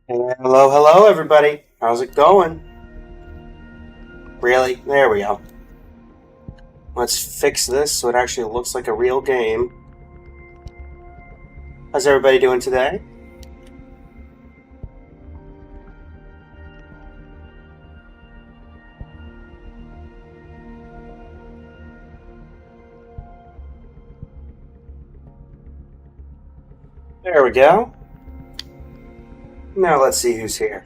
Hello, hello, everybody. How's it going? Really? There we go. Let's fix this so it actually looks like a real game. How's everybody doing today? There we go. Now let's see who's here.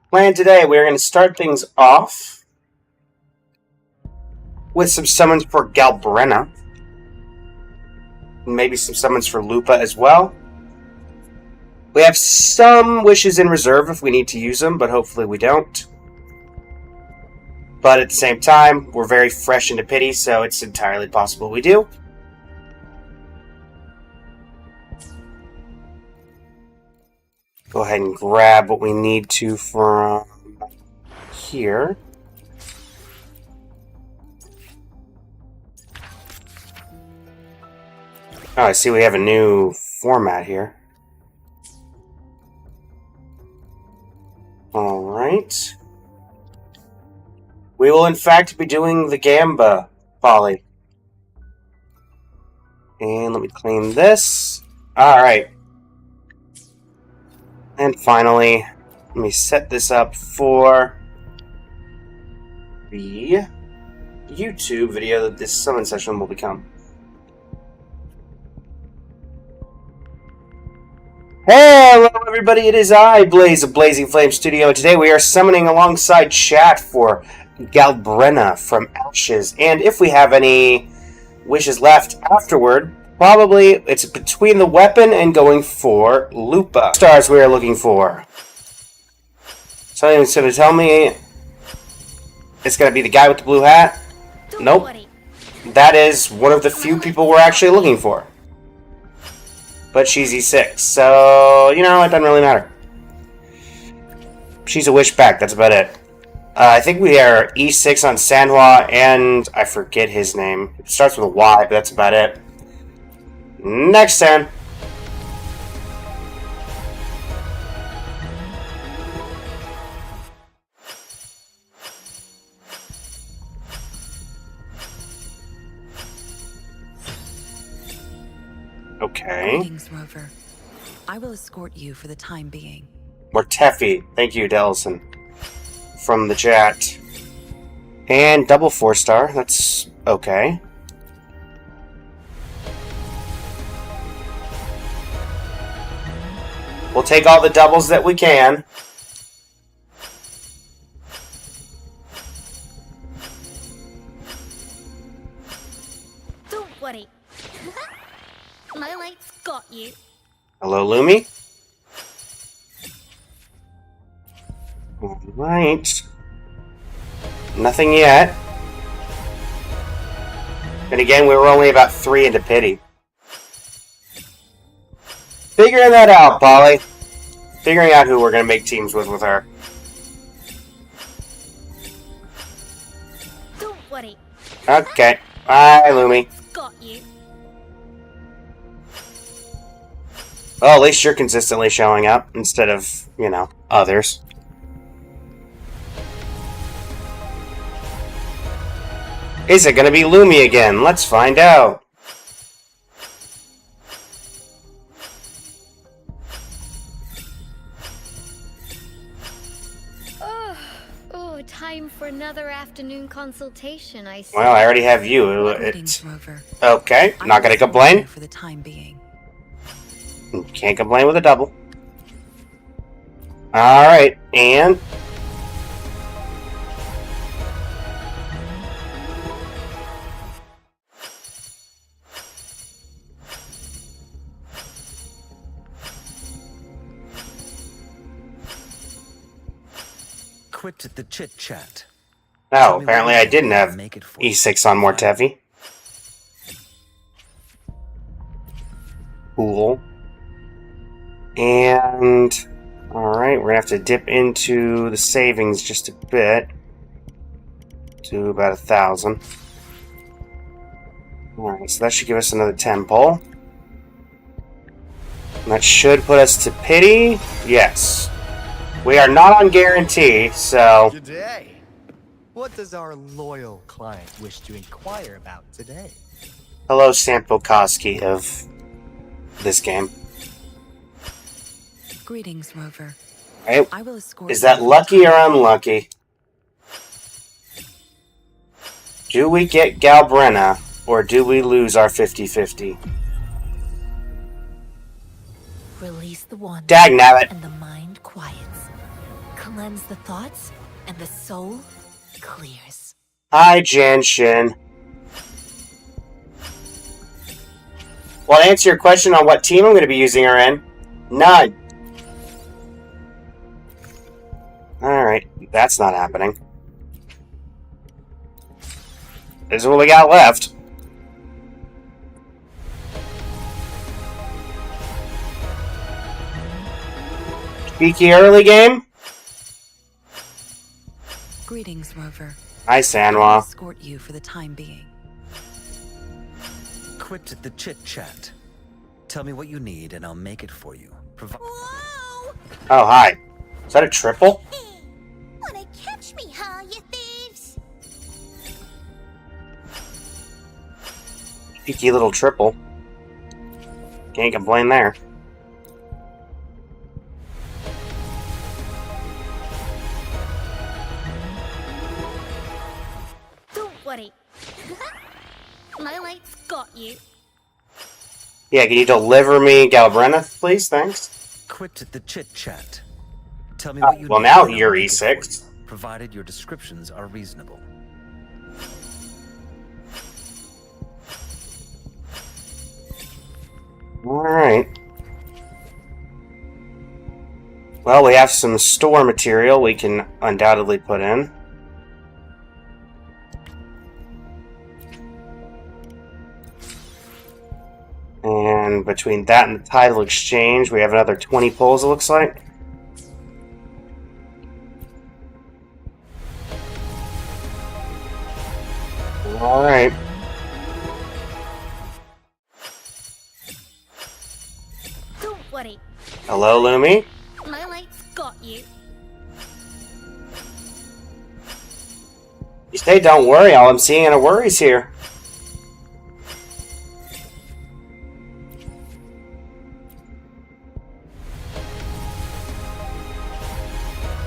Plan today, we're going to start things off with some summons for Galbrenna. Maybe some summons for Lupa as well. We have some wishes in reserve if we need to use them, but hopefully we don't. But at the same time, we're very fresh into pity, so it's entirely possible we do. Go ahead and grab what we need to from here. Oh, I see we have a new format here. Alright. We will in fact be doing the Gamba Folly. And let me clean this. Alright. And finally, let me set this up for the YouTube video that this summon session will become. Hello everybody, it is I, Blaze of Blazing Flame Studio, and today we are summoning alongside chat for Galbrenna from Ashes. And if we have any wishes left afterward, probably it's between the weapon and going for Lupa. Stars we are looking for. Something's going to tell me it's going to be the guy with the blue hat. Nope. That is one of the few people we're actually looking for. But she's E6, so, you know, it doesn't really matter. She's a wish back, that's about it. I think we are E6 on Sanhua, and I forget his name. It starts with a Y, but that's about it. Next turn. Okay. Greetings, Rover. I will escort you for the time being. Mortefi. Thank you, Delson. From the chat. And double 4-star. That's okay. We'll take all the doubles that we can. Don't worry. My light's got you. Hello, Lumi. Alright. Nothing yet. And again, we were only about 3 into pity. Figuring that out, Polly. Figuring out who we're going to make teams with her. Don't worry. Okay. Bye, Lumi. Got you. Well, at least you're consistently showing up instead of, you know, others. Is it going to be Lumi again? Let's find out. Oh, time for another afternoon consultation, I see. Well, I already have you. Greetings, Rover. Okay, not going to complain. For the time being. Can't complain with a double. Alright, and... Quit the chit-chat. oh, apparently I didn't have E6 on Mortefi. Cool. And... alright, we're gonna have to dip into the savings just a bit. To about 1,000. Alright, so that should give us another 10 pull. That should put us to pity. Yes. We are not on guarantee, so... Good day. What does our loyal client wish to inquire about today? Hello, Sam Pokoski of this game. Greetings, Rover. Right? I will escort Is that you. lucky or unlucky? Do we get Galbrenna, or do we lose our 50-50? Release the one. Dagnabbit. And the mind quiets. Cleanse the thoughts, and the soul clears. Hi, Janshin. Well, to answer your question on what team I'm going to be using her in, none. Alright, that's not happening. This is what we got left. Cheeky early game? Greetings, Rover. Hi, I will Sanwa. escort you for the time being. Quit the chit-chat. Tell me what you need and I'll make it for you. Whoa! Oh, hi. Is that a triple? Wanna catch me, huh, you thieves? Cheeky little triple. Can't complain there. Don't worry. My light's got you. Yeah, can you deliver me Galbrenna, please? Thanks. Quit the chit-chat. Tell me what you well, need. now and I'll you're make it for E6. you, provided your descriptions are reasonable. Alright. Well, we have some store material we can undoubtedly put in. And between that and the title exchange, we have another 20 pulls, it looks like. Alright. Don't worry. Hello, Lumi. My light's got you. You say don't worry, all I'm seeing are worries here.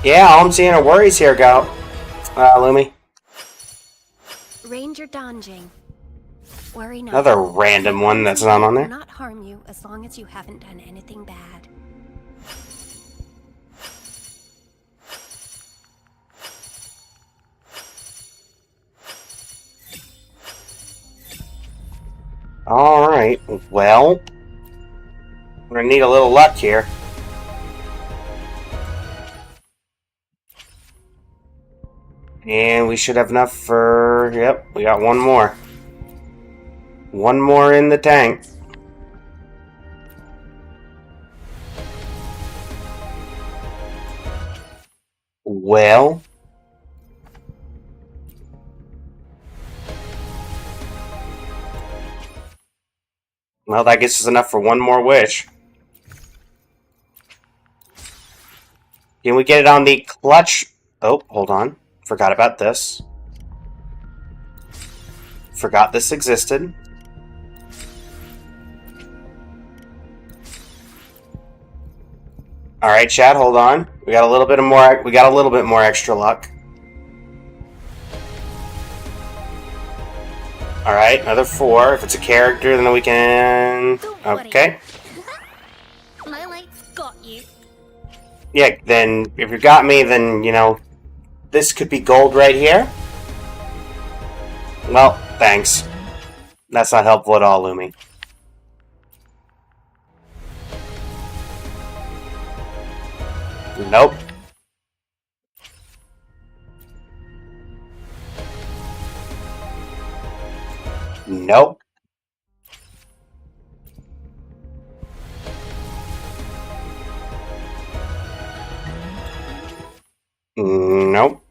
Yeah, all I'm seeing are worries here, Lumi. Ranger Donjing. Worry not. Another random one that's not on Will there. not harm you as long as you haven't done anything bad. Alright, well, we're gonna need a little luck here. And we should have enough for... Yep, we got one more. One more in the tank. Well... Well, that gets us enough for one more wish. Can we get it on the clutch? Oh, hold on. Forgot about this. Forgot this existed. All right, Chad, hold on. We got a little bit more. We got a little bit more extra luck. All right, another 4. If it's a character, then we can. Okay. My light's got you. Yeah. Then, if you got me, then you know, this could be gold right here. Well, thanks. That's not helpful at all, Lumi. Nope. Nope. Nope.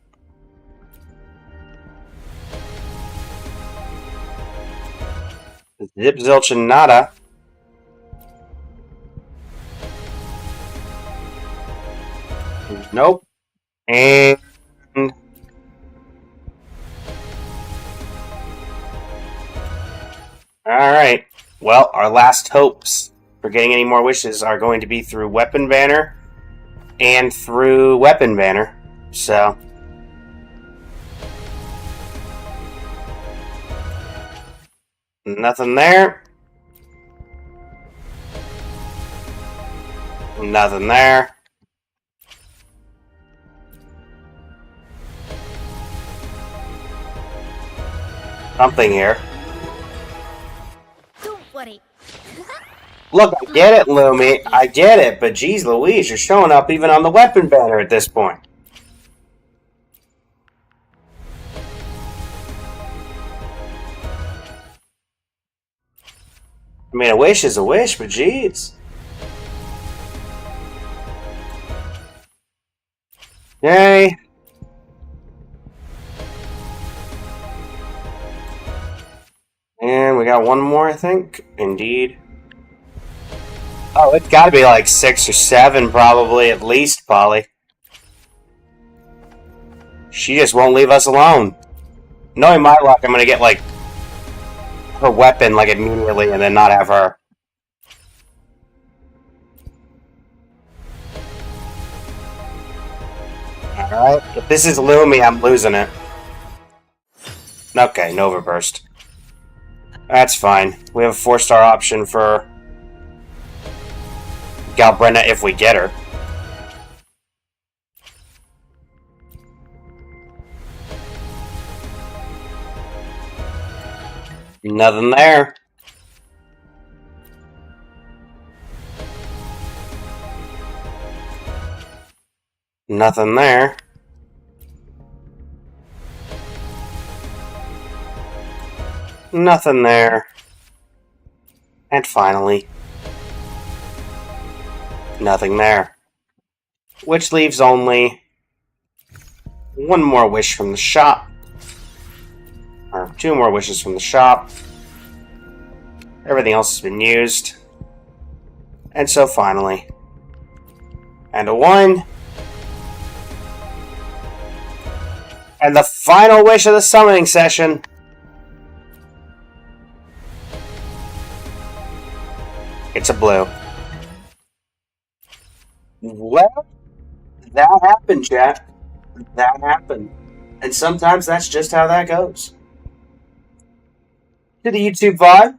Zip, zilch, and nada. Nope. And alright. Well, our last hopes for getting any more wishes are going to be through Weapon Banner and through Weapon Banner. So nothing there. Nothing there. Something here. Don't worry. Look, I get it, Lumi. I get it, but geez Louise, you're showing up even on the Weapon Banner at this point. I mean, a wish is a wish, but geez. Yay. And we got one more, I think. Indeed. Oh, it's gotta be like 6 or 7, probably, at least, Polly. She just won't leave us alone. Knowing my luck, I'm gonna get, like, her weapon, like, immediately, and then not have her. Alright, if this is Lumi, I'm losing it. Okay, Nova Burst. That's fine. We have a 4-star option for Galbrenna if we get her. Nothing there. Nothing there. Nothing there. And finally, nothing there. Which leaves only one more wish from the shop. Or 2 more wishes from the shop. Everything else has been used. And so finally. And a 1. And the final wish of the summoning session. It's a blue. Well, that happened, chat. That happened. And sometimes that's just how that goes. To the YouTube VOD,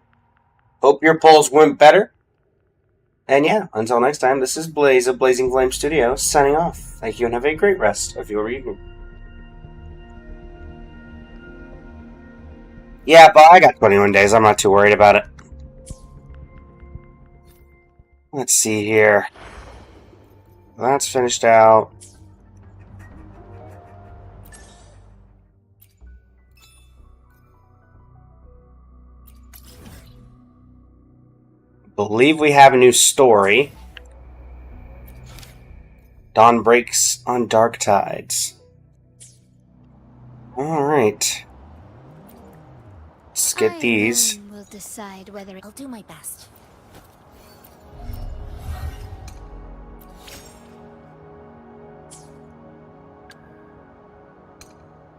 hope your polls went better. And yeah, until next time, this is Blaze of Blazing Flame Studio, signing off. Thank you and have a great rest of your evening. Yeah, but I got 21 days. I'm not too worried about it. Let's see here. That's finished out. Believe we have a new story. Dawn breaks on dark tides. Alright. Let's get these. Will decide whether I'll do my best.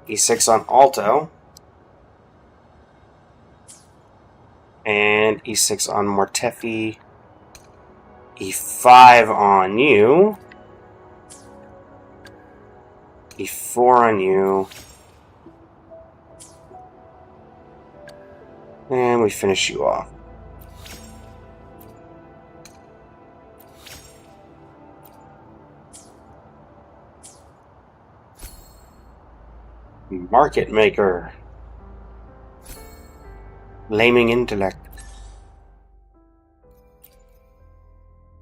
E6 on Alto. And E6 on Mortefi. E5 on you. E4 on you. And we finish you off. Market Maker. Laming Intellect.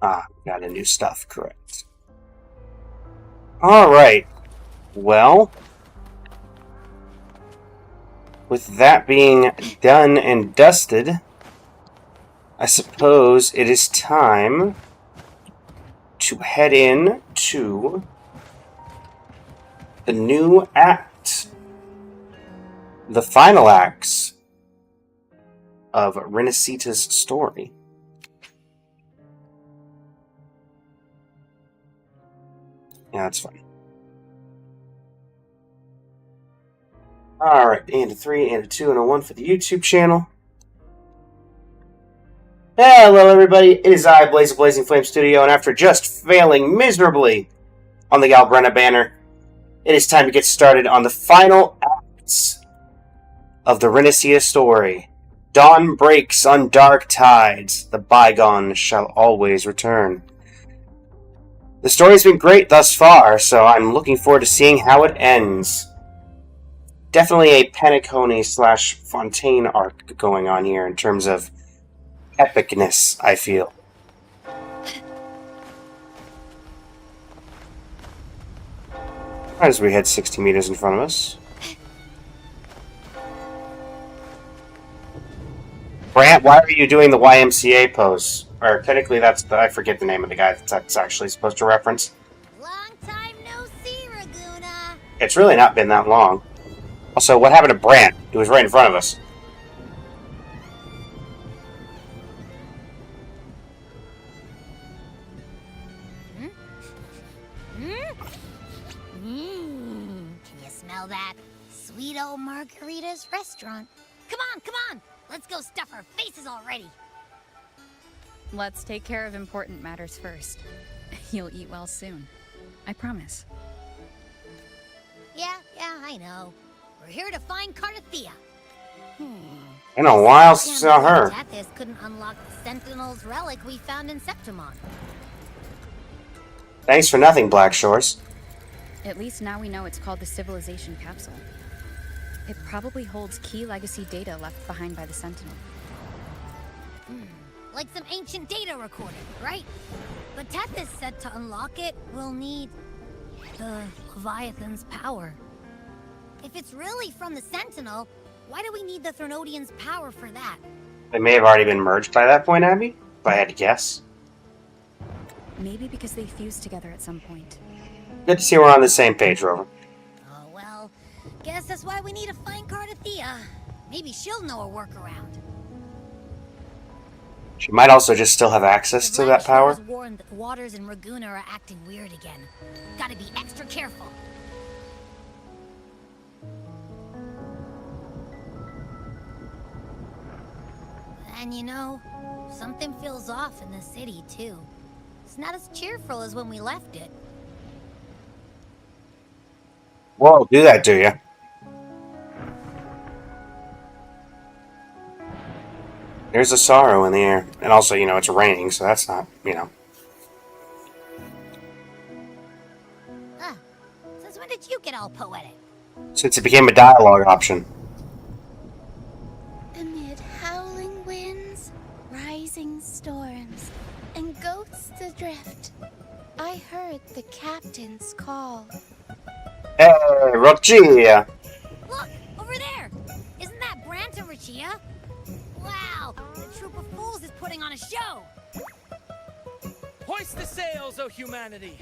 Ah, got a new stuff, correct. Alright. Well, with that being done and dusted, I suppose it is time to head in to the new act. The final acts of Renacita's story. Yeah, that's fine. Alright, and a 3, and a 2, and a 1 for the YouTube channel. Hello everybody, it is I, Blaze of Blazing Flame Studio, and after just failing miserably on the Galbrenna banner, it is time to get started on the final acts of the Renacia story. Dawn breaks on dark tides, the bygone shall always return. The story's been great thus far, so I'm looking forward to seeing how it ends. Definitely a Penacony / Fontaine arc going on here in terms of epicness, I feel. As we head 60 meters in front of us. Brant, why are you doing the YMCA pose? Or technically that's I forget the name of the guy that's actually supposed to reference. Long time no see, Raguna. It's really not been that long. Also, what happened to Brant? He was right in front of us. Can you smell that? Sweet old Margarita's restaurant. Come on! Let's go stuff our faces already. Let's take care of important matters first. You'll eat well soon. I promise. Yeah, I know. We're here to find Cardathea. In a while since I saw her. Tethys couldn't unlock the Sentinel's relic we found in Septimon. Thanks for nothing, Black Shores. At least now we know it's called the Civilization Capsule. It probably holds key legacy data left behind by the Sentinel. Like some ancient data recording, right? But Tethys said to unlock it, we'll need the Leviathan's power. If it's really from the Sentinel, why do we need the Threnodian's power for that? They may have already been merged by that point, Abby, if I had to guess. Maybe because they fused together at some point. Good to see we're on the same page, Rover. Oh, well, guess that's why we need to find Cardathea. Maybe she'll know a workaround. She might also just still have access to that power. Warned that the waters in Raguna are acting weird again. Gotta be extra careful. And you know, something feels off in the city, too. It's not as cheerful as when we left it. Whoa, do that, do you? There's a sorrow in the air. And also, you know, it's raining, so that's not, you know. Since when did you get all poetic? Since it became a dialogue option. Amid howling winds, rising storms, and goats adrift, I heard the captain's call. Hey, Rochia! Look, over there! Isn't that Brant and Rachia? Wow, the troop of fools is putting on a show! Hoist the sails, O humanity!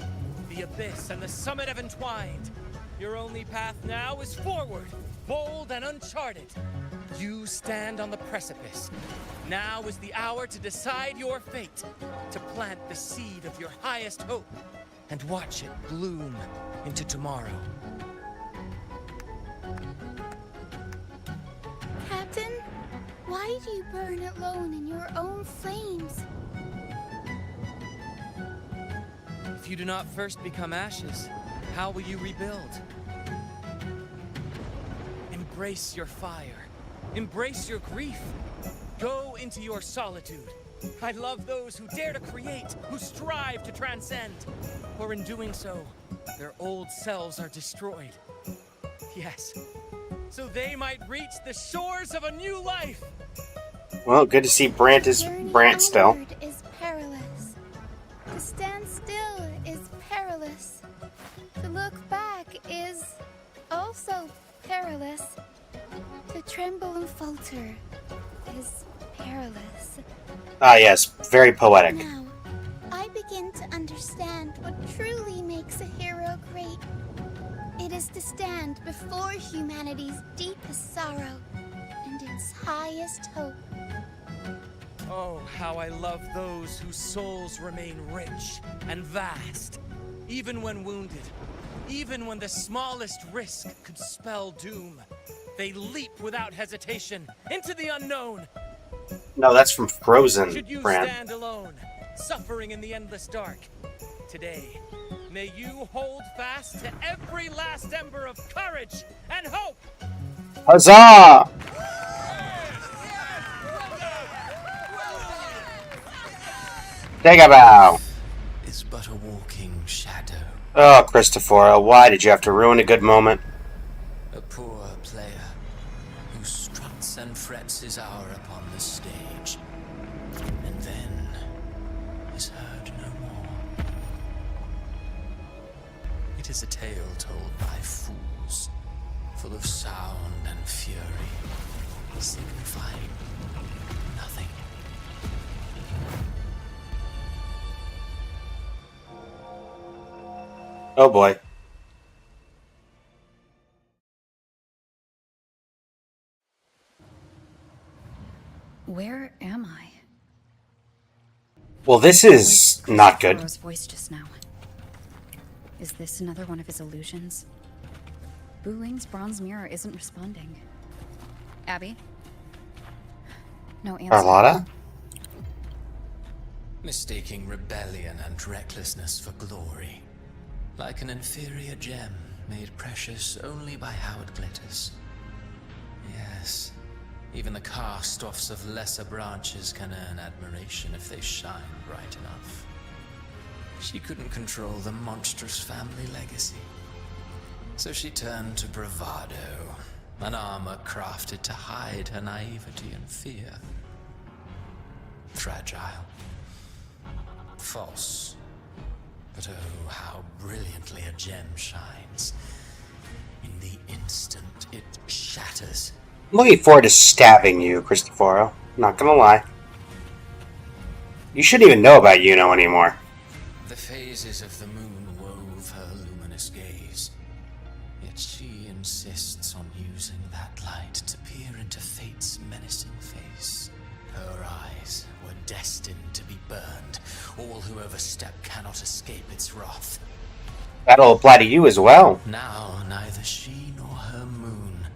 The abyss and the summit have entwined. Your only path now is forward, bold and uncharted. You stand on the precipice. Now is the hour to decide your fate, to plant the seed of your highest hope, and watch it bloom into tomorrow. Captain, why do you burn alone in your own flames? If you do not first become ashes, how will you rebuild? Embrace your fire. Embrace your grief. Go into your solitude. I love those who dare to create, who strive to transcend. For in doing so, their old selves are destroyed. Yes, so they might reach the shores of a new life. Well, good to see Brant still. Journey onward is perilous. To stand still is perilous. To look back is also perilous. To tremble and falter is perilous. Ah, yes, very poetic. Now, I begin to understand what truly makes a hero great. It is to stand before humanity's deepest sorrow and its highest hope. Oh, how I love those whose souls remain rich and vast. Even when wounded, even when the smallest risk could spell doom, they leap without hesitation into the unknown. No, that's from Frozen, Should you Bran. stand alone, suffering in the endless dark, today, may you hold fast to every last ember of courage and hope! Huzzah! Take a bow. Is but a walking shadow. Oh, Christophora, why did you have to ruin a good moment? A poor player who struts and frets his hour upon the stage, and then is heard no more. It is a tale told by fools, full of sound and fury, signifying nothing. Oh boy. Where am I? Well, this is not good. Christopher's voice just now. Is this another one of his illusions? Buling's bronze mirror isn't responding. Abby? No answer. Carlotta? Mistaking rebellion and recklessness for glory. Like an inferior gem, made precious only by how it glitters. Yes, even the cast-offs of lesser branches can earn admiration if they shine bright enough. She couldn't control the monstrous family legacy. So she turned to bravado, an armor crafted to hide her naivety and fear. Fragile. False. But oh, how brilliantly a gem shines. In the instant it shatters. I'm looking forward to stabbing you, Christophoro. Not gonna lie. You shouldn't even know about Yuno anymore. The phases of the moon wove her luminous gaze. Yet she insists on using that light to peer into fate's menacing face. Her eyes were destined to be burned. All who overstep cannot escape its wrath. That'll apply to you as well. Now neither she nor her moon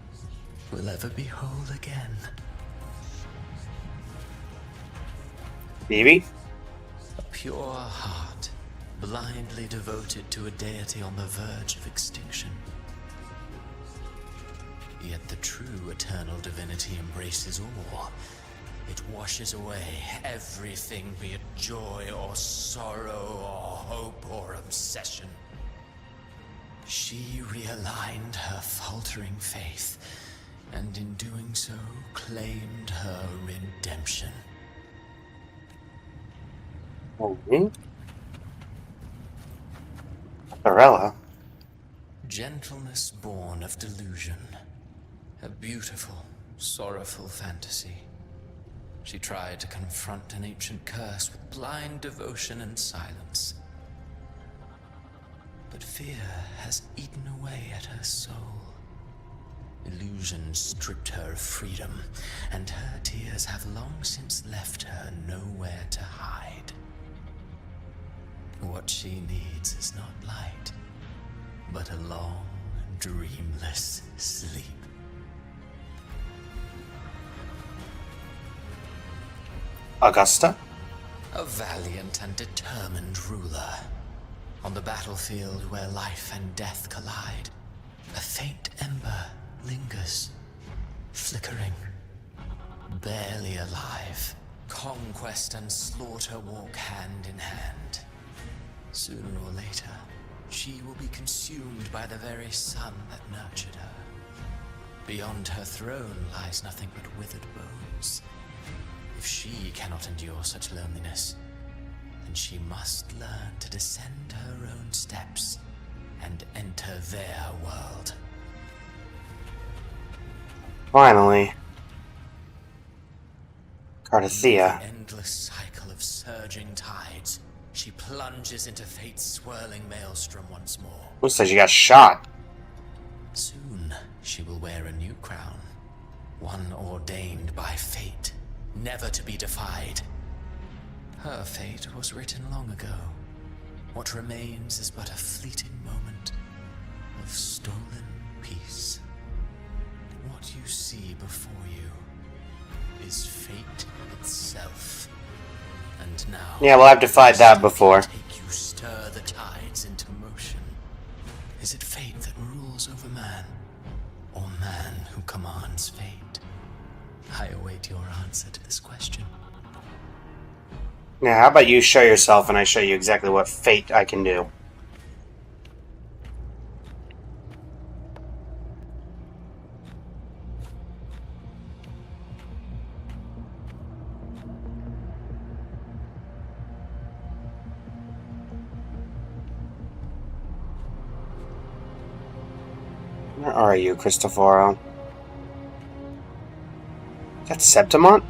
will ever be whole again. Phoebe? A pure heart, blindly devoted to a deity on the verge of extinction. Yet the true eternal divinity embraces all. It washes away everything, be it joy or sorrow or hope or obsession. She realigned her faltering faith, and in doing so, claimed her redemption. Okay. Arella. Gentleness born of delusion. A beautiful, sorrowful fantasy. She tried to confront an ancient curse with blind devotion and silence. But fear has eaten away at her soul. Illusion stripped her of freedom, and her tears have long since left her nowhere to hide. What she needs is not light, but a long, dreamless sleep. Augusta? A valiant and determined ruler. On the battlefield where life and death collide, a faint ember lingers, flickering, barely alive. Conquest and slaughter walk hand in hand. Sooner or later, she will be consumed by the very sun that nurtured her. Beyond her throne lies nothing but withered bones. If she cannot endure such loneliness, then she must learn to descend her own steps and enter their world. Finally. Cardathea. The endless cycle of surging tides, she plunges into fate's swirling maelstrom once more. Looks like she got shot. Soon, she will wear a new crown, one ordained by fate, never to be defied. Her fate was written long ago, what remains is but a fleeting moment of stolen peace. What you see before you is fate itself. And now, Yeah, well, I've defied that before. take you stir the tides into motion. Is it fate that rules over man, or man who commands fate? I await your answer to this question. Now, how about you show yourself and I show you exactly what fate I can do? Where are you, Cristoforo? That's Septimont?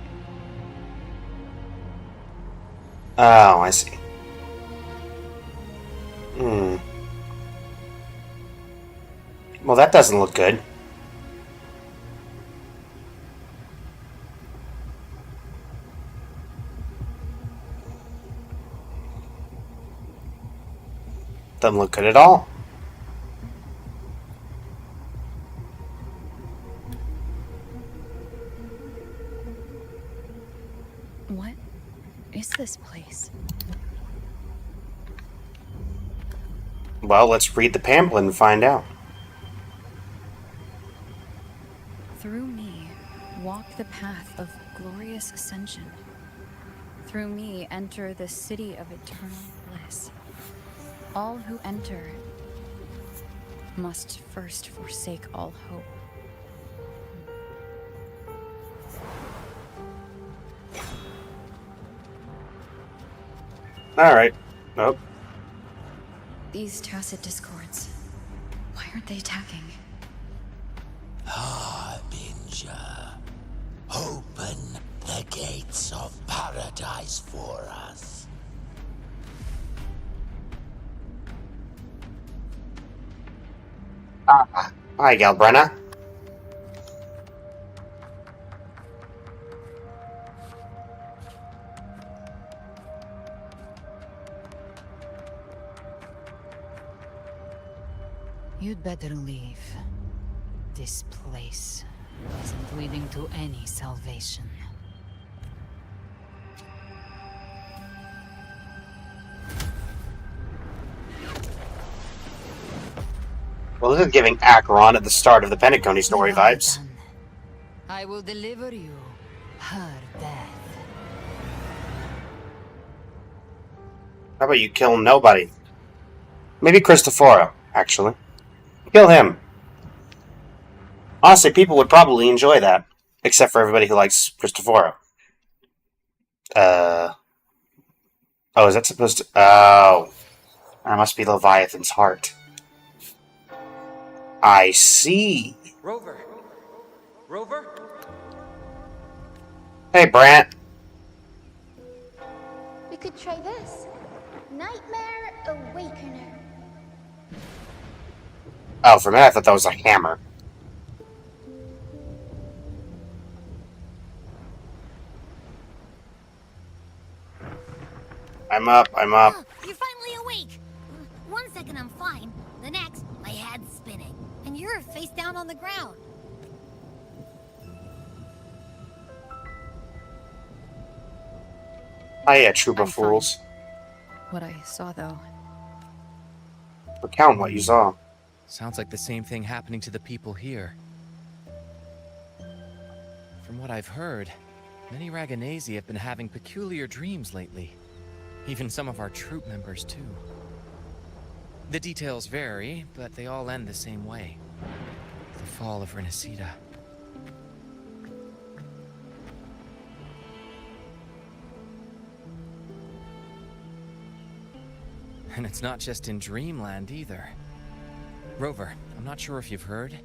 Oh, I see. Well, that doesn't look good. Doesn't look good at all. What is this place? Well, let's read the pamphlet and find out. Through me, walk the path of glorious ascension. Through me, enter the city of eternal bliss. All who enter must first forsake all hope. Alright. Nope. These tacit discords, why aren't they attacking? Harbinger, open the gates of paradise for us. Hi, Galbrenna. You'd better leave. This place isn't leading to any salvation. Well, this is giving Acheron at the start of the Pentacone story vibes. I will deliver you her death. How about you kill nobody? Maybe Cristoforo, actually. Kill him. Honestly, people would probably enjoy that. Except for everybody who likes Cristoforo. Oh, is that supposed to... Oh. That must be Leviathan's heart. I see. Rover. Rover? Hey, Brant. We could try this. Nightmare Awakener. Oh, for a minute I thought that was a hammer. I'm up. You're finally awake! 1 second I'm fine. The next, my head's spinning. And you're face down on the ground. Hiya, troop I'm of fools. What I saw, though. Recount what you saw. Sounds like the same thing happening to the people here. From what I've heard, many Raganesi have been having peculiar dreams lately. Even some of our troop members, too. The details vary, but they all end the same way. The fall of Renacida. And it's not just in Dreamland, either. Rover, I'm not sure if you've heard,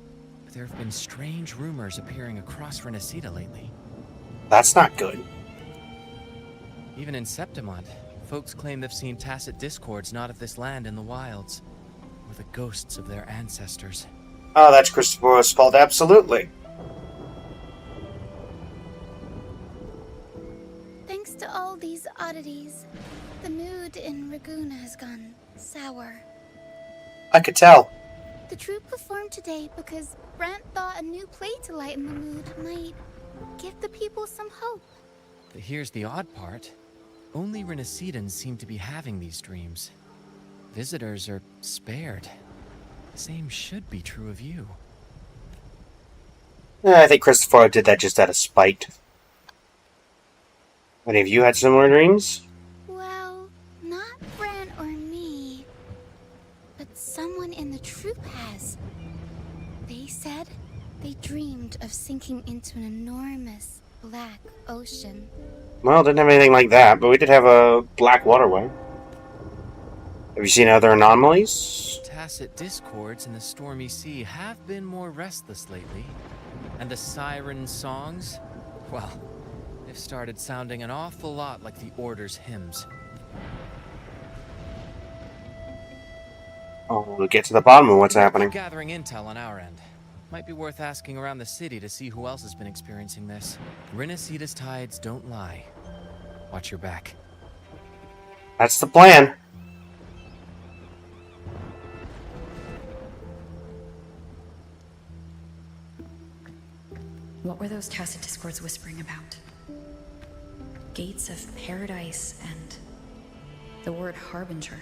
but there have been strange rumors appearing across Renacida lately. That's not good. Even in Septimont, folks claim they've seen tacit discords not of this land in the wilds, or the ghosts of their ancestors. Oh, that's Cristoforo's fault, absolutely. Thanks to all these oddities, the mood mood in Raguna has gone sour. I could tell. The troupe performed today because Brent thought a new play to lighten the mood might give the people some hope. But here's the odd part. Only Renacidans seem to be having these dreams. Visitors are spared. The same should be true of you. I think Christopher did that just out of spite. Any of you had similar dreams? Well, not Brent or me, but someone in the troupe has. They said they dreamed of sinking into an enormous black ocean. Well, didn't have anything like that, but we did have a black waterway. Have you seen other anomalies? Tacit discords in the stormy sea have been more restless lately. And the siren songs? Well, they've started sounding an awful lot like the Order's hymns. Oh, we'll get to the bottom of what's happening. Gathering intel on our end. Might be worth asking around the city to see who else has been experiencing this. Renacida's tides don't lie. Watch your back. That's the plan. What were those tacit discords whispering about? Gates of paradise and the word harbinger.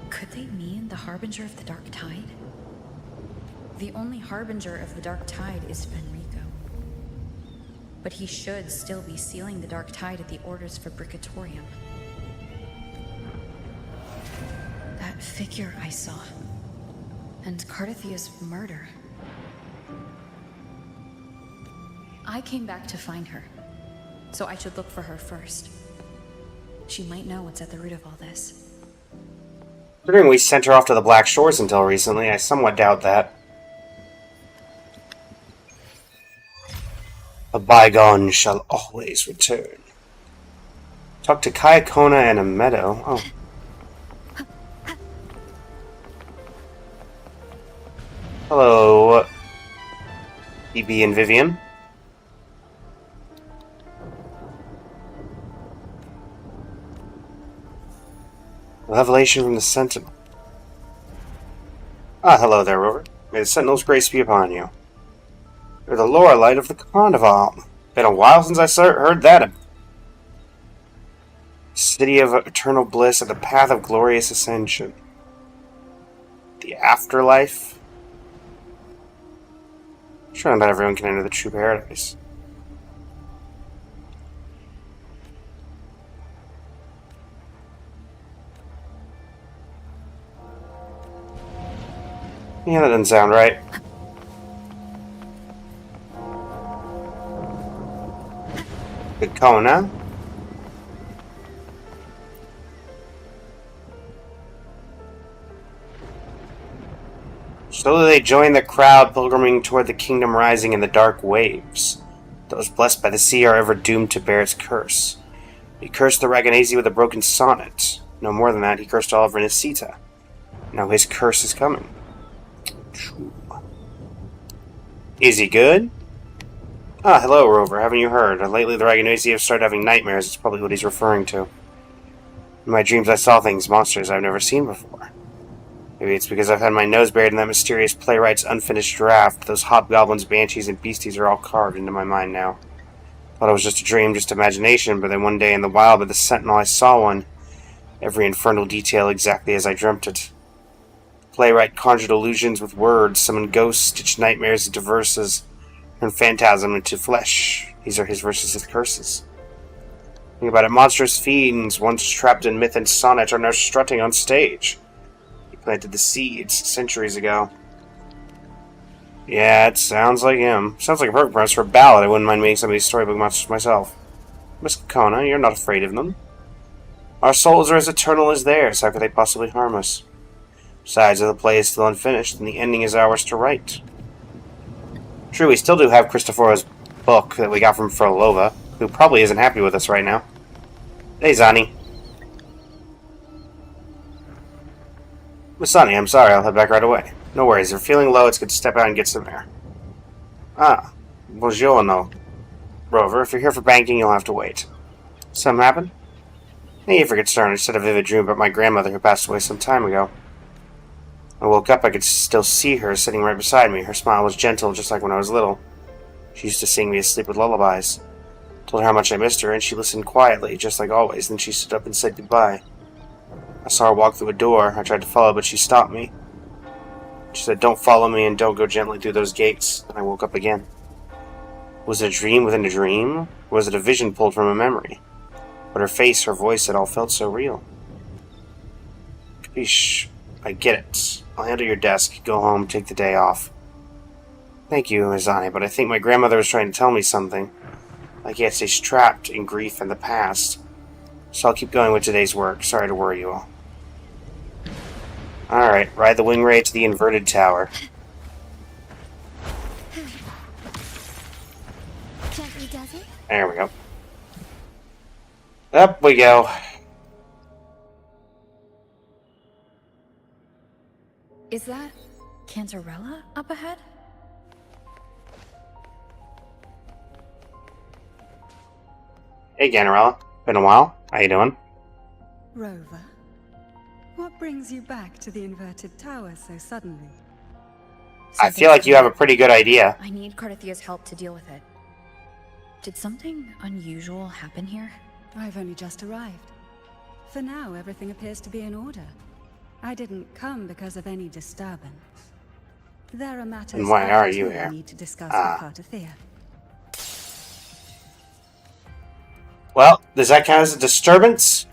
Could they mean the harbinger of the dark tide? The only harbinger of the dark tide is Fenrico. But he should still be sealing the dark tide at the Order's Fabricatorium. That figure I saw. And Cardathia's murder. I came back to find her, so I should look for her first. She might know what's at the root of all this. Considering we sent her off to the Black Shores until recently, I somewhat doubt that. A bygone shall always return. Talk to Kayakona and a meadow. Oh. Hello, EB and Vivian. Revelation from the Sentinel. Ah, hello there, Rover. May the Sentinel's grace be upon you. You're the Lorelite of the Carnival. Been a while since I heard that. City of eternal bliss at the path of glorious ascension. The afterlife? Sure, not everyone can enter the true paradise. Yeah, that doesn't sound right. Good call now. Slowly they join the crowd pilgriming toward the kingdom rising in the dark waves. Those blessed by the sea are ever doomed to bear its curse. He cursed the Raganese with a broken sonnet. No more than that, he cursed all of Renacita. Now his curse is coming. Is he good? Ah, hello, Rover. Haven't you heard? Lately the Raganese have started having nightmares. It's probably what he's referring to. In my dreams I saw things, monsters I've never seen before. Maybe it's because I've had my nose buried in that mysterious playwright's unfinished draft. Those hobgoblins, banshees, and beasties are all carved into my mind now. Thought it was just a dream, just imagination, but then one day in the wild by the Sentinel I saw one. Every infernal detail exactly as I dreamt it. The playwright conjured illusions with words, summoned ghosts, stitched nightmares into verses, turned phantasm into flesh. These are his verses and curses. Think about it, monstrous fiends, once trapped in myth and sonnet, are now strutting on stage. Planted the seeds centuries ago. Yeah, it sounds like him. Sounds like a perfect premise for a ballad. I wouldn't mind making some of these storybook monsters myself. Miss Kona, you're not afraid of them. Our souls are as eternal as theirs. How could they possibly harm us? Besides, if the play is still unfinished, then the ending is ours to write. True, we still do have Cristoforo's book that we got from Frolova, who probably isn't happy with us right now. Hey, Zani. Miss Sunny, I'm sorry, I'll head back right away. No worries, if you're feeling low, it's good to step out and get some air. Ah, buongiorno. Rover, if you're here for banking, you'll have to wait. Something happen? Hey, for concern, I just had a vivid dream about my grandmother who passed away some time ago. When I woke up, I could still see her sitting right beside me. Her smile was gentle, just like when I was little. She used to sing me to sleep with lullabies. Told her how much I missed her, and she listened quietly, just like always. Then she stood up and said goodbye. I saw her walk through a door. I tried to follow, but she stopped me. She said, "Don't follow me and don't go gently through those gates." And I woke up again. Was it a dream within a dream? Or was it a vision pulled from a memory? But her face, her voice, it all felt so real. Capiche. I get it. I'll handle your desk, go home, take the day off. Thank you, Mizani, but I think my grandmother was trying to tell me something. I can't stay trapped in grief and the past. So I'll keep going with today's work. Sorry to worry you all. Alright, ride the wing ray to the inverted tower. Gently does it? There we go. Up we go. Is that Cantarella up ahead? Hey, Ganarella. Been a while. How you doing? Rover, what brings you back to the inverted tower so suddenly? I feel like you have a pretty good idea. I need Cardathia's help to deal with it. Did something unusual happen here? I've only just arrived. For now, everything appears to be in order. I didn't come because of any disturbance. There are matters And why are you I here? need to discuss with Cardathia. Well, does that count as a disturbance?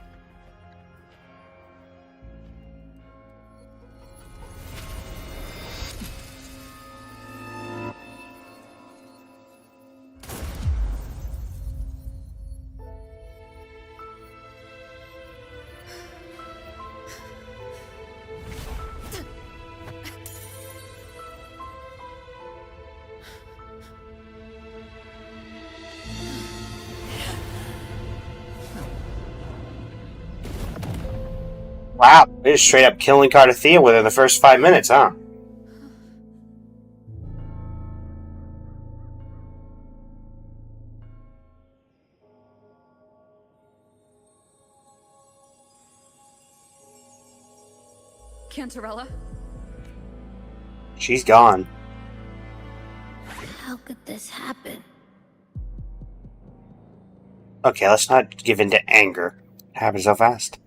Wow, they're just straight up killing Cardathia within the first 5 minutes, huh? Cantarella? She's gone. How could this happen? Okay, let's not give in to anger. It happened so fast.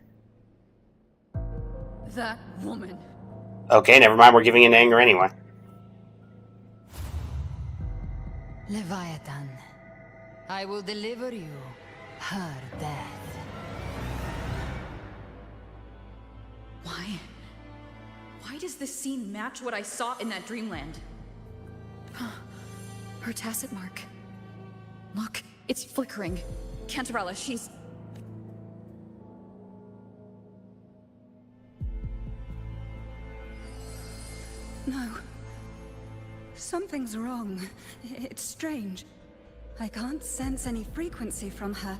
That woman. Okay, never mind, we're giving in to anger anyway. Leviathan, I will deliver you her death. Why does this scene match what I saw in that dreamland? Her tacit mark. Look, it's flickering. Cantarella, she's... No. Something's wrong. It's strange. I can't sense any frequency from her,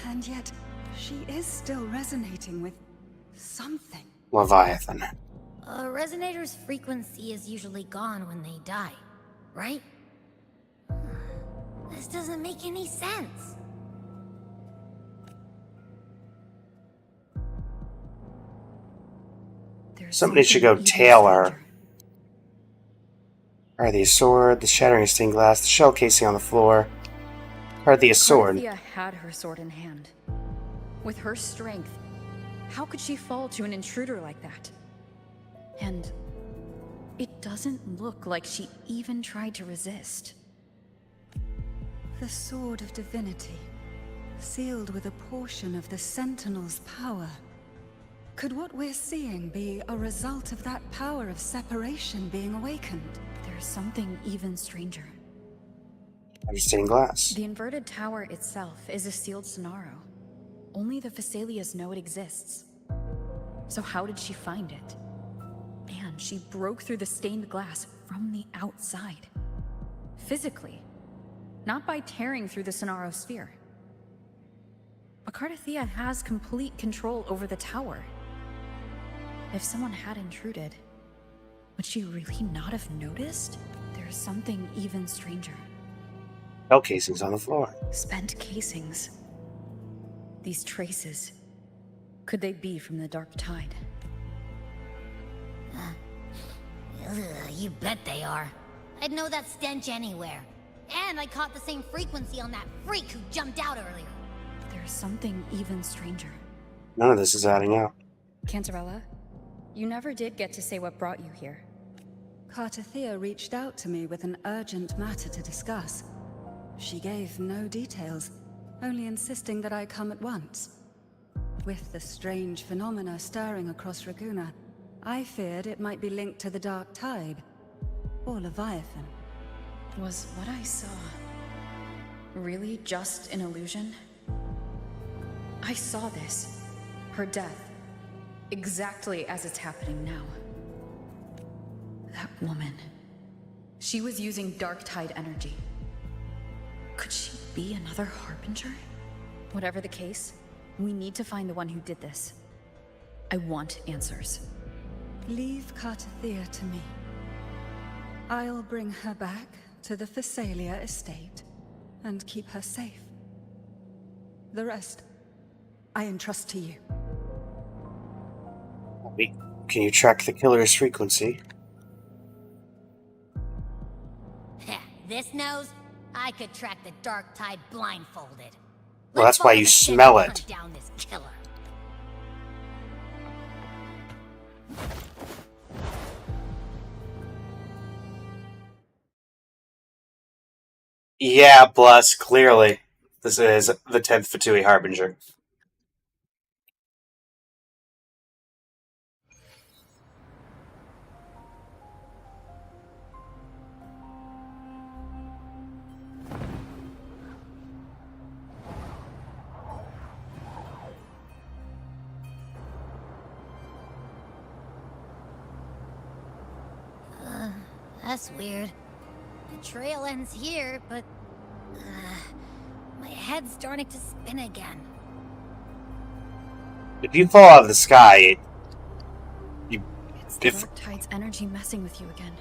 and yet she is still resonating with something. Leviathan. A resonator's frequency is usually gone when they die, right? This doesn't make any sense. Somebody should go tail her. Cardathia's sword, the shattering stained glass, the shell casing on the floor. Cardathia's sword. Cardathia had her sword in hand. With her strength, how could she fall to an intruder like that? And it doesn't look like she even tried to resist. The Sword of Divinity, sealed with a portion of the Sentinel's power. Could what we're seeing be a result of that power of separation being awakened? There's something even stranger. Stained glass. The inverted tower itself is a sealed Sonaro. Only the Phasalias know it exists. So how did she find it? And she broke through the stained glass from the outside. Physically. Not by tearing through the Sonaro sphere. But Cardathia has complete control over the tower. If someone had intruded, would she really not have noticed? There's something even stranger. Shell casings on the floor. Spent casings. These traces. Could they be from the Dark Tide? Ugh, you bet they are. I'd know that stench anywhere. And I caught the same frequency on that freak who jumped out earlier. There's something even stranger. None of this is adding up. Cantarella, you never did get to say what brought you here. Cartathea reached out to me with an urgent matter to discuss. She gave no details, only insisting that I come at once. With the strange phenomena stirring across Raguna, I feared it might be linked to the Dark Tide, or Leviathan. Was what I saw really just an illusion? I saw this, her death, exactly as it's happening now. That woman, she was using Dark Tide energy. Could she be another Harbinger? Whatever the case, we need to find the one who did this. I want answers. Leave Cartathea to me. I'll bring her back to the Phasalia estate and keep her safe. The rest, I entrust to you. Can you track the killer's frequency? This nose, I could track the Dark Tide blindfolded. Well, that's why you smell it. Hunt down this killer. Yeah, plus, clearly. This is the 10th Fatui Harbinger. That's weird. The trail ends here, but my head's starting to spin again. If you fall out of the sky, It's the Dark Tide's energy messing with you again.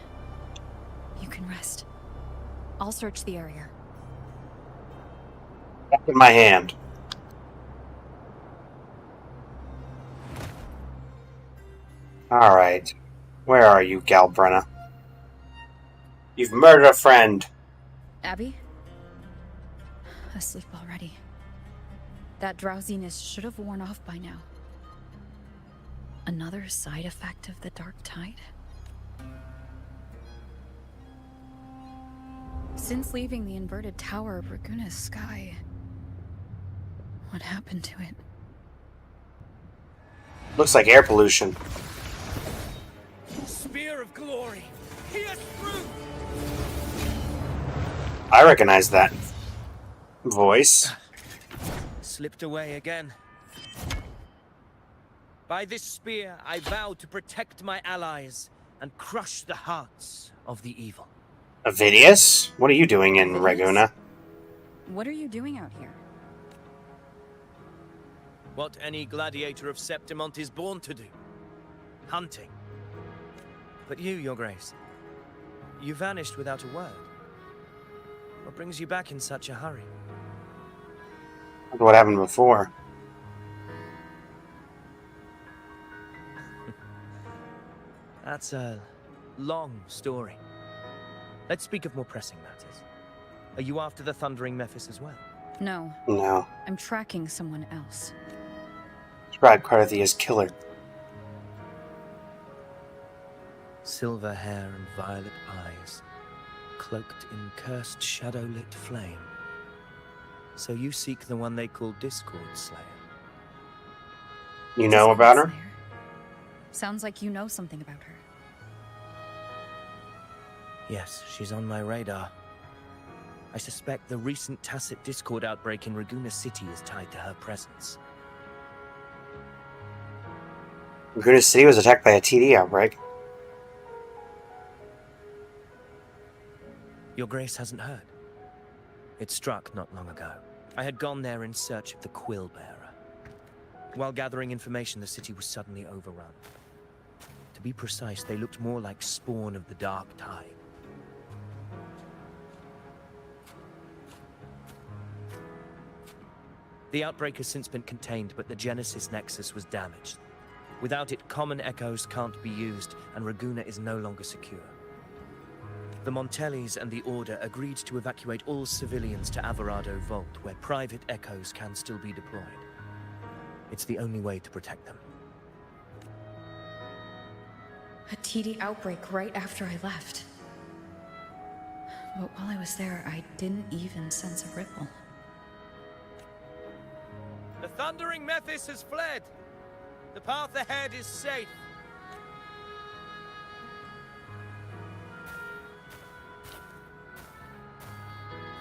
You can rest. I'll search the area. Back in my hand. Alright. Where are you, Galbrenna? You've murdered a friend. Abby? Asleep already. That drowsiness should have worn off by now. Another side effect of the Dark Tide? Since leaving the inverted tower of Raguna's sky, what happened to it? Looks like air pollution. Spear of glory! Pierce through! I recognize that voice. Slipped away again. By this spear, I vow to protect my allies and crush the hearts of the evil. Avidius? What are you doing in Raguna? What are you doing out here? What any gladiator of Septimont is born to do. Hunting. But you, Your Grace, you vanished without a word. What brings you back in such a hurry? What happened before? That's a long story. Let's speak of more pressing matters. Are you after the Thundering Mephis as well? No. No. I'm tracking someone else. Describe Carthia's killer. Silver hair and violet eyes, cloaked in cursed shadow-lit flame. So you seek the one they call Discord Slayer. You know about her? Sounds like you know something about her. Yes, she's on my radar. I suspect the recent tacit Discord outbreak in Raguna City is tied to her presence. Raguna City was attacked by a TD outbreak. Your Grace hasn't heard. It struck not long ago. I had gone there in search of the Quill Bearer. While gathering information, the city was suddenly overrun. To be precise, they looked more like spawn of the Dark Tide. The outbreak has since been contained, but the Genesis Nexus was damaged. Without it, common echoes can't be used, and Raguna is no longer secure. The Montellis and the Order agreed to evacuate all civilians to Alvarado Vault, where private echoes can still be deployed. It's the only way to protect them. A TD outbreak right after I left. But while I was there, I didn't even sense a ripple. The Thundering Mephis has fled. The path ahead is safe.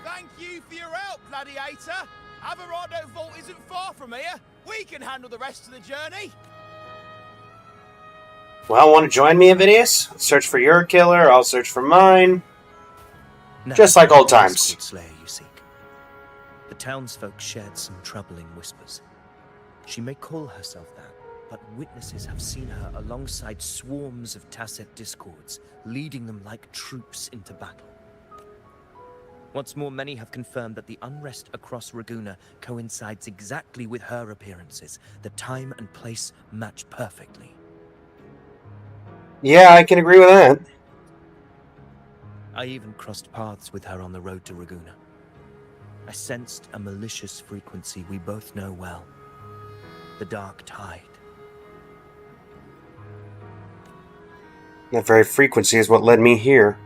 Thank you for your help, Gladiator. Alvarado Vault isn't far from here. We can handle the rest of the journey. Well, want to join me, Avidius? Search for your killer, I'll search for mine. Now, just like old times. Discord Slayer you seek. The townsfolk shared some troubling whispers. She may call herself that, but witnesses have seen her alongside swarms of Tacet discords, leading them like troops into battle. What's more, many have confirmed that the unrest across Raguna coincides exactly with her appearances. The time and place match perfectly. Yeah, I can agree with that. I even crossed paths with her on the road to Raguna. I sensed a malicious frequency we both know well. The Dark Tide. That very frequency is what led me here.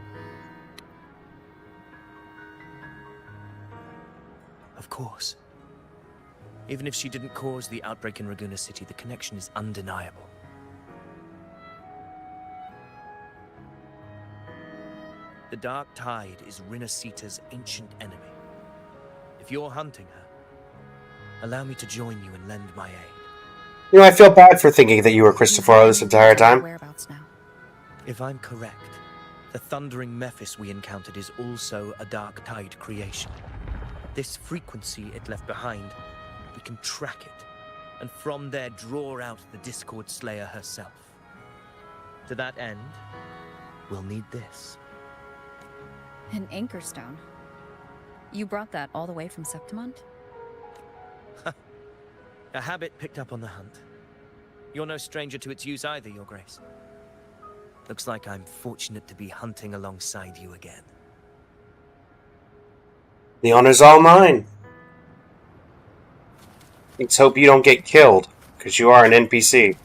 Of course. Even if she didn't cause the outbreak in Raguna City, the connection is undeniable. The Dark Tide is Rinasita's ancient enemy. If you're hunting her, allow me to join you and lend my aid. You know, I feel bad for thinking that you were Cristoforo this entire time. Whereabouts now? If I'm correct, the Thundering Mephis we encountered is also a Dark Tide creation. This frequency it left behind, we can track it, and from there draw out the Discord Slayer herself. To that end, we'll need this. An anchor stone? You brought that all the way from Septimont? A habit picked up on the hunt. You're no stranger to its use either, Your Grace. Looks like I'm fortunate to be hunting alongside you again. The honor's all mine. Let's hope you don't get killed, because you are an NPC.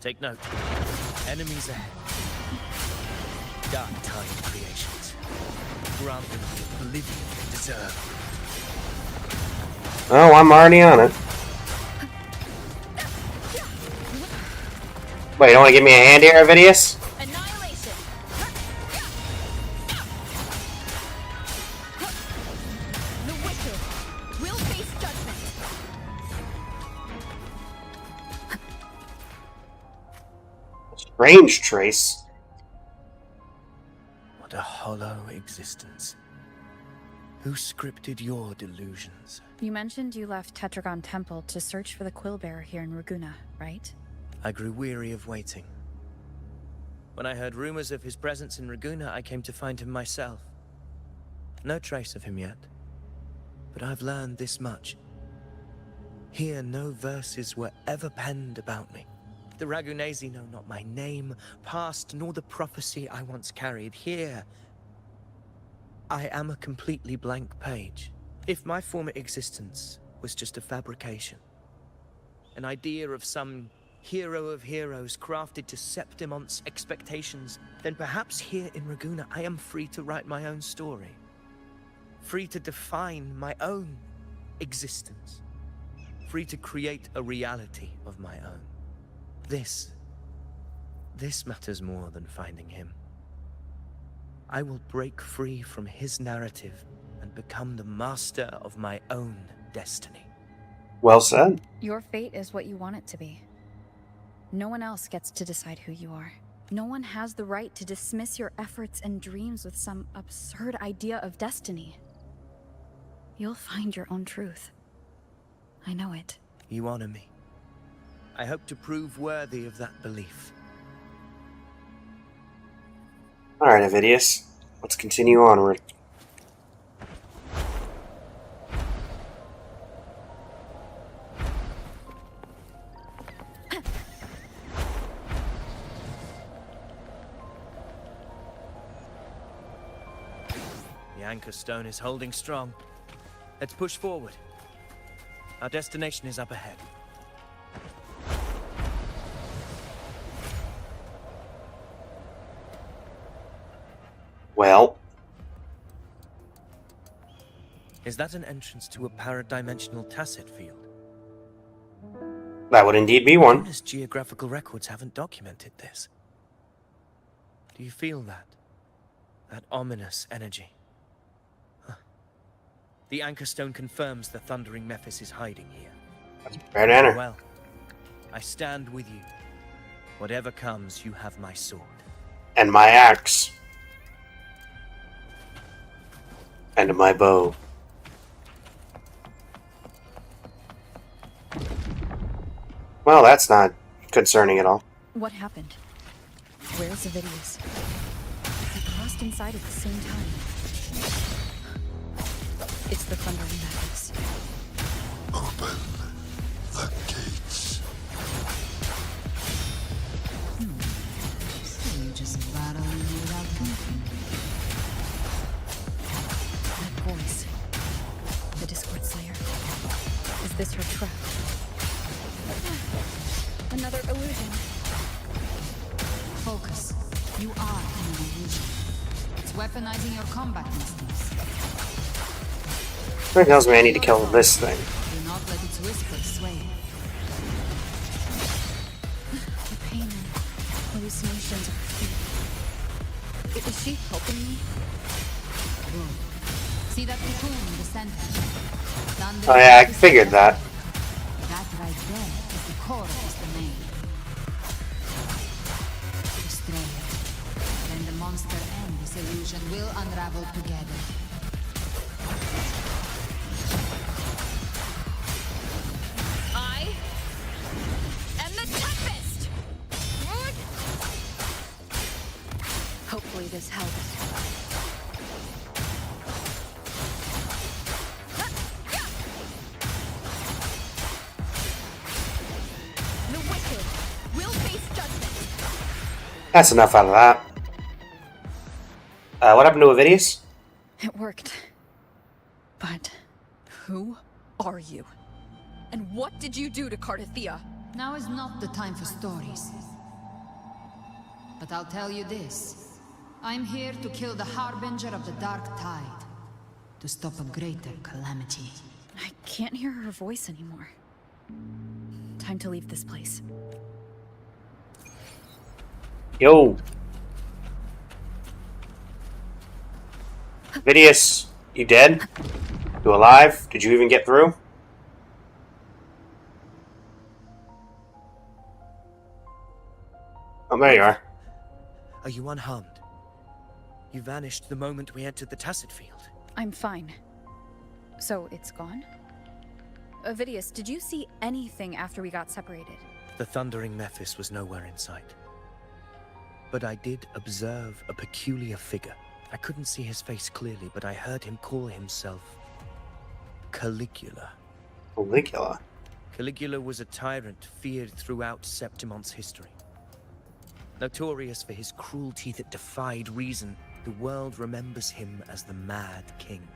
Take note. Enemies ahead. Dark Tide creations. Grant them the oblivion they deserve. Oh, I'm already on it. Wait, you don't want to give me a hand here, Avidius? Annihilation. The wicked will face judgment. Strange trace. What a hollow existence. Who scripted your delusions? You mentioned you left Tetragon Temple to search for the Quillbearer here in Raguna, right? I grew weary of waiting. When I heard rumors of his presence in Raguna, I came to find him myself. No trace of him yet, but I've learned this much. Here, no verses were ever penned about me. The Ragunesi know not my name, past, nor the prophecy I once carried. Here, I am a completely blank page. If my former existence was just a fabrication, an idea of some hero of heroes crafted to Septimont's expectations, then perhaps here in Raguna I am free to write my own story. Free to define my own existence. Free to create a reality of my own. This matters more than finding him. I will break free from his narrative and become the master of my own destiny. Well said. Your fate is what you want it to be. No one else gets to decide who you are. No one has the right to dismiss your efforts and dreams with some absurd idea of destiny. You'll find your own truth. I know it. You honor me. I hope to prove worthy of that belief. Alright, Avidius. Let's continue onward. The anchor stone is holding strong. Let's push forward. Our destination is up ahead. Well, is that an entrance to a paradimensional tacit field? that would indeed be one. Luna's geographical records haven't documented this. Do you feel that? That ominous energy? Huh. The anchor stone confirms the thundering Mephis is hiding here. Right, Anna. Well, I stand with you. Whatever comes, you have my sword. And my axe. And my bow. Well, that's not concerning at all. What happened? Where's Avidius? We crossed inside at the same time. It's the thundering Mephis. Open the gates. So you just battling without thinking. That voice. The Discord Slayer. Is this her trap? Another illusion. Focus. You are in an illusion. It's weaponizing your combat instincts. It tells me I need to kill this thing. Do not let its whispers sway you. The pain and hallucinations of fear. Is she helping me? Good. See that cocoon in the center? Thunder Oh yeah, I figured that. That right there is the core of this domain. Destroy it. Then the monster and this illusion will unravel together. I am the Tempest! Hopefully this helps. The wicked will face judgment. That's enough out of that. What happened to Avidius? It worked. But who are you? And what did you do to Cardathea? Now is not the time for stories. But I'll tell you this. I'm here to kill the Harbinger of the Dark Tide. To stop a greater calamity. I can't hear her voice anymore. Time to leave this place. Yo. Avidius, you dead? You alive? Did you even get through? Oh, there you are. Are you unharmed? You vanished the moment we entered the tacit field. I'm fine. So it's gone? Avidius, did you see anything after we got separated? The thundering Mephis was nowhere in sight. But I did observe a peculiar figure. I couldn't see his face clearly, but I heard him call himself Caligula. Caligula? Caligula was a tyrant feared throughout Septimon's history. Notorious for his cruelty that defied reason, the world remembers him as the Mad King.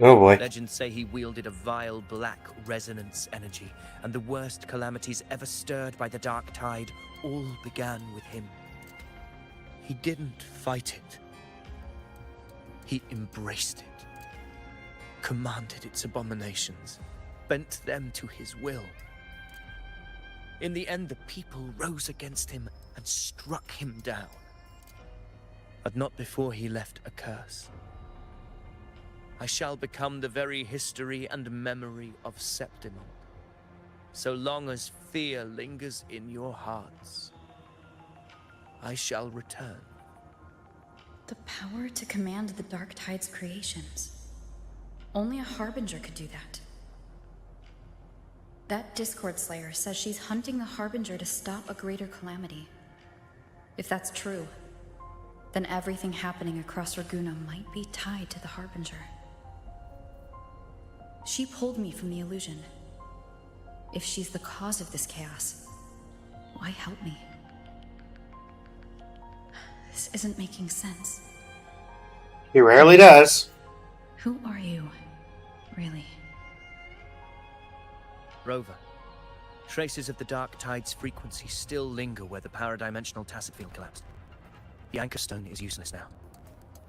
Oh boy. Legends say he wielded a vile black resonance energy, and the worst calamities ever stirred by the Dark Tide all began with him. He didn't fight it. He embraced it, commanded its abominations, bent them to his will. In the end, the people rose against him and struck him down. But not before he left a curse. I shall become the very history and memory of Septimon, so long as fear lingers in your hearts. I shall return. The power to command the Dark Tide's creations. Only a Harbinger could do that. That Discord Slayer says she's hunting the Harbinger to stop a greater calamity. If that's true, then everything happening across Ragusa might be tied to the Harbinger. She pulled me from the illusion. If she's the cause of this chaos, why help me? This isn't making sense. He rarely does. Who are you, really? Rover, traces of the Dark Tide's frequency still linger where the power-dimensional tacit field collapsed. The anchor stone is useless now.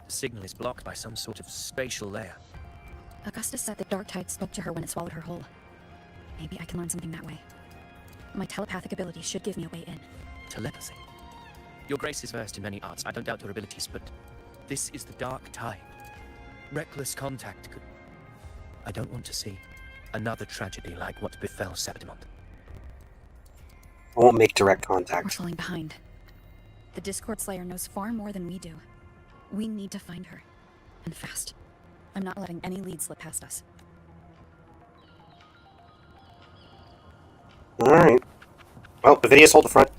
The signal is blocked by some sort of spatial layer. Augusta said the Dark Tide spoke to her when it swallowed her whole. Maybe I can learn something that way. My telepathic ability should give me a way in. Telepathy. Your Grace is versed in many arts. I don't doubt your abilities, but this is the Dark Tide. Reckless contact could... I don't want to see another tragedy like what befell Septimont. I won't make direct We're contact. falling behind. The Discord Slayer knows far more than we do. We need to find her. And fast. I'm not letting any lead slip past us. Alright. Well, Avidius, hold the front.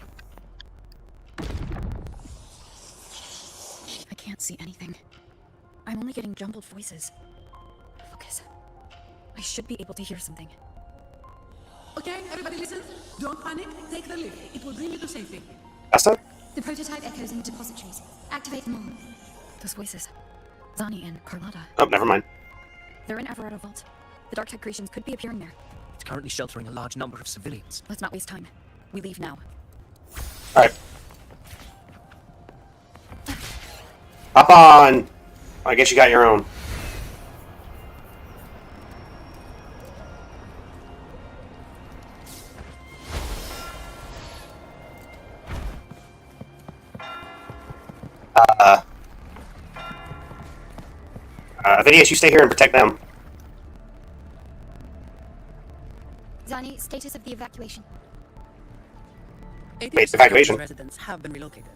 I can't see anything. I'm only getting jumbled voices. Focus. I should be able to hear something. Okay, everybody listen. Don't panic. Take the lift. It will bring you to safety. Asa? The prototype echoes in depositories. Activate them all. Those voices. Zani and Carlotta. Oh, never mind. They're in Everardo Vault. The Dark Tide creations could be appearing there. It's currently sheltering a large number of civilians. Let's not waste time. We leave now. Alright. Hop on! I guess you got your own. Avidius, you stay here and protect them. Zani, status of the evacuation. Wait, evacuation? Residents have been relocated.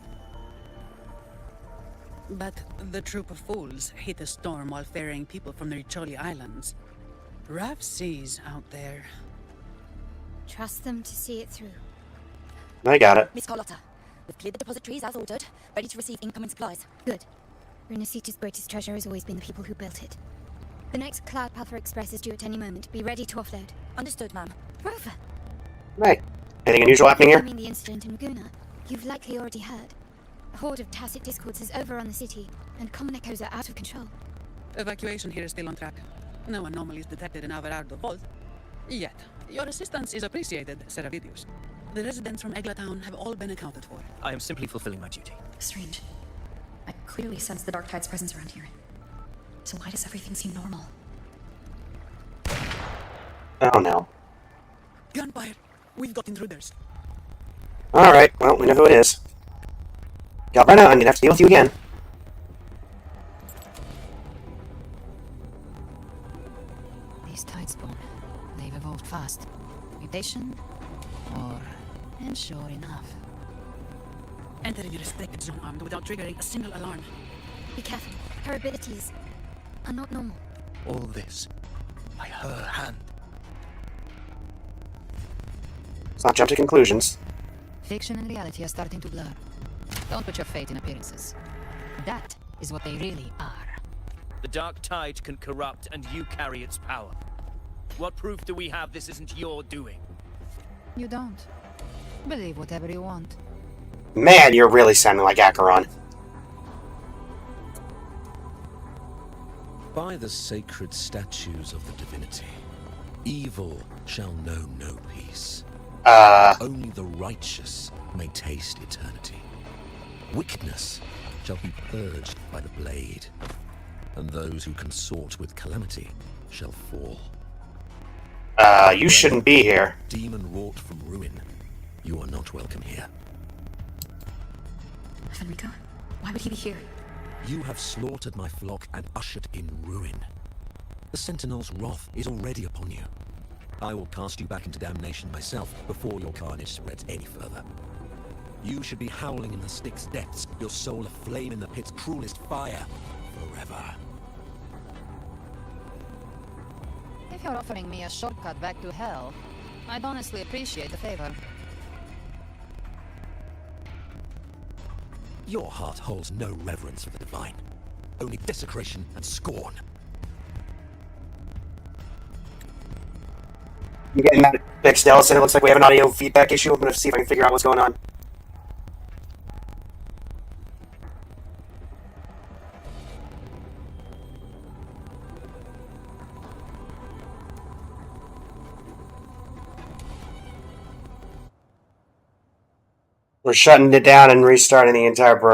But the troop of fools hit a storm while ferrying people from the Riccioli Islands. Rough seas out there. Trust them to see it through. I got it. Miss Carlotta, we've cleared the depositories as ordered, ready to receive incoming supplies. Good. Renacita's greatest treasure has always been the people who built it. The next Cloud Puffer Express is due at any moment. Be ready to offload. Understood, ma'am. Rover! Right. Anything unusual happening here? Following the incident in Ragusa, you've likely already heard. A horde of tacit discords is overrun the city, and common echoes are out of control. Evacuation here is still on track. No anomalies detected in Everardo Vault. Yet, your assistance is appreciated, Seravidius. The residents from Eglatown have all been accounted for. I am simply fulfilling my duty. Strange. I clearly sense the Dark Tide's presence around here. So why does everything seem normal? Oh no. Gunfire! We've got intruders. Alright, well, we know who it is. Galbrena, I'm gonna have to deal with you again. These Tidespawn, they've evolved fast. Mutation? Or... And sure enough. Entering the restricted zone armed without triggering a single alarm. Be careful. Her abilities are not normal. All this by her hand. Let's not jump to conclusions. Fiction and reality are starting to blur. Don't put your fate in appearances. That is what they really are. The Dark Tide can corrupt, and you carry its power. What proof do we have this isn't your doing? You don't. Believe whatever you want. Man, you're really sounding like Acheron. By the sacred statues of the divinity, evil shall know no peace. Only the righteous may taste eternity. Wickedness shall be purged by the blade, and those who consort with calamity shall fall. You shouldn't be here. Demon wrought from ruin, you are not welcome here. Fenrico? Why would he be here? You have slaughtered my flock and ushered in ruin. The Sentinel's wrath is already upon you. I will cast you back into damnation myself before your carnage spreads any further. You should be howling in the Styx depths, your soul aflame in the pit's cruelest fire, forever. If you're offering me a shortcut back to hell, I'd honestly appreciate the favor. Your heart holds no reverence for the divine, only desecration and scorn. I'm getting that fixed, Ellison. It looks like we have an audio feedback issue. I'm going to see if I can figure out what's going on. We're shutting it down and restarting the entire program.